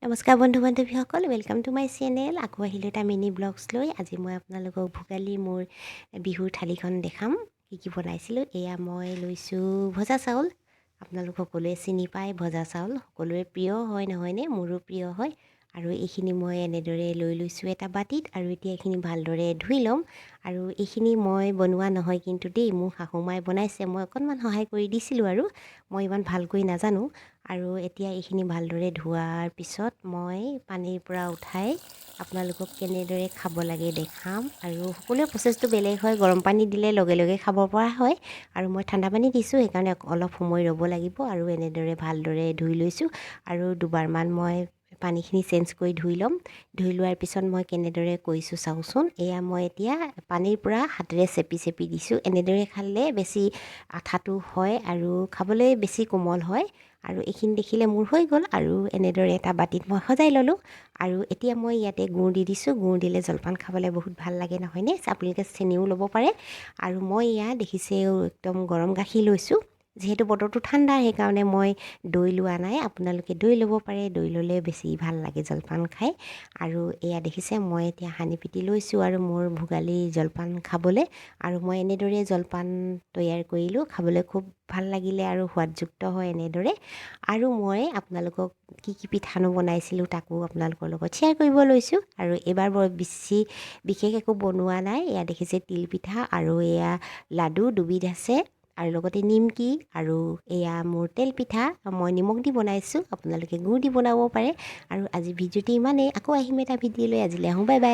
নমস্কাৰ বন্ধু বান্ধৱীসকল, welcome to my channel. আকৌ আহিলোঁ এটা মিনি ব্লগছ লৈ। আজি মই আপোনালোকক ভোগালী মোৰ বিহুৰ থালিখন দেখাম, কি বনাইছিলোঁ। এয়া মই লৈছোঁ ভজা চাউল। আপোনালোক সকলোৱে চিনি পায় ভজা চাউল, সকলোৰে প্ৰিয় হয় নহয়নে? মোৰো প্ৰিয় হয়। আৰু এইখিনি মই এনেদৰে লৈ লৈছোঁ এটা বাতিত। আৰু এতিয়া এইখিনি ভালদৰে ধুই ল'ম। আৰু এইখিনি মই বনোৱা নহয় কিন্তু দেই, মোৰ শাহুমাই বনাইছে, মই অকণমান সহায় কৰি দিছিলোঁ আৰু মই ইমান ভালকৈ নাজানো। আৰু এতিয়া এইখিনি ভালদৰে ধোৱাৰ পিছত মই পানীৰ পৰা উঠাই আপোনালোকক কেনেদৰে খাব লাগে দেখাম। আৰু সকলোৰে প্ৰচেছটো বেলেগ হয়। গৰম পানী দিলে লগে লগে খাব পৰা হয়, আৰু মই ঠাণ্ডা পানী দিছোঁ, সেইকাৰণে অলপ সময় ৰ'ব লাগিব। আৰু এনেদৰে ভালদৰে ধুই লৈছোঁ। আৰু দুবাৰমান মই পানীখিনি চেঞ্জ কৰি ধুই ল'ম। ধুই লোৱাৰ পিছত মই কেনেদৰে কৰিছোঁ চাওকচোন। এয়া মই এতিয়া পানীৰ পৰা হাতেৰে চেপি চেপি দিছোঁ। এনেদৰে খালে বেছি আঠাটো হয় আৰু খাবলৈ বেছি কোমল হয়। আৰু এইখিনি দেখিলে মোৰ হৈ গ'ল। আৰু এনেদৰে এটা বাতিত মই সজাই ল'লোঁ। আৰু এতিয়া মই ইয়াতে গুড় দি দিছোঁ। গুড় দিলে জলপান খাবলৈ বহুত ভাল লাগে নহয়নে? আপোনালোকে চেনিও ল'ব পাৰে। আৰু মই ইয়াত দেখিছেও একদম গৰম গাখীৰ লৈছোঁ। যিহেতু বতৰটো ঠাণ্ডা, সেইকাৰণে মই দৈ লোৱা নাই। আপোনালোকে দৈ ল'ব পাৰে, দৈ ল'লে বেছি ভাল লাগে জলপান খাই। আৰু এয়া দেখিছে মই এতিয়া সানি পিটি লৈছোঁ আৰু মোৰ ভোগালী জলপান খাবলৈ। আৰু মই এনেদৰে জলপান তৈয়াৰ কৰিলোঁ, খাবলৈ খুব ভাল লাগিলে আৰু সোৱাদযুক্ত হয় এনেদৰে। আৰু মই আপোনালোকক কি পিঠানো বনাইছিলোঁ তাকো আপোনালোকৰ লগত শ্বেয়াৰ কৰিব লৈছোঁ। আৰু এইবাৰ বৰ বেছি বিশেষ একো বনোৱা নাই। এয়া দেখিছে তিল পিঠা আৰু এয়া লাডু দুবিধ আছে, আৰু লগতে নিমকি, আৰু এয়া মোৰ তেল পিঠা। মই নিমখ দি বনাইছোঁ, আপোনালোকে গুড় দি বনাব পাৰে। আৰু আজি ভিডিঅ'টো ইমানেই। আকৌ আহিম এটা ভিডিঅ' লৈ। আজিলৈ আহোঁ, বাই বাই।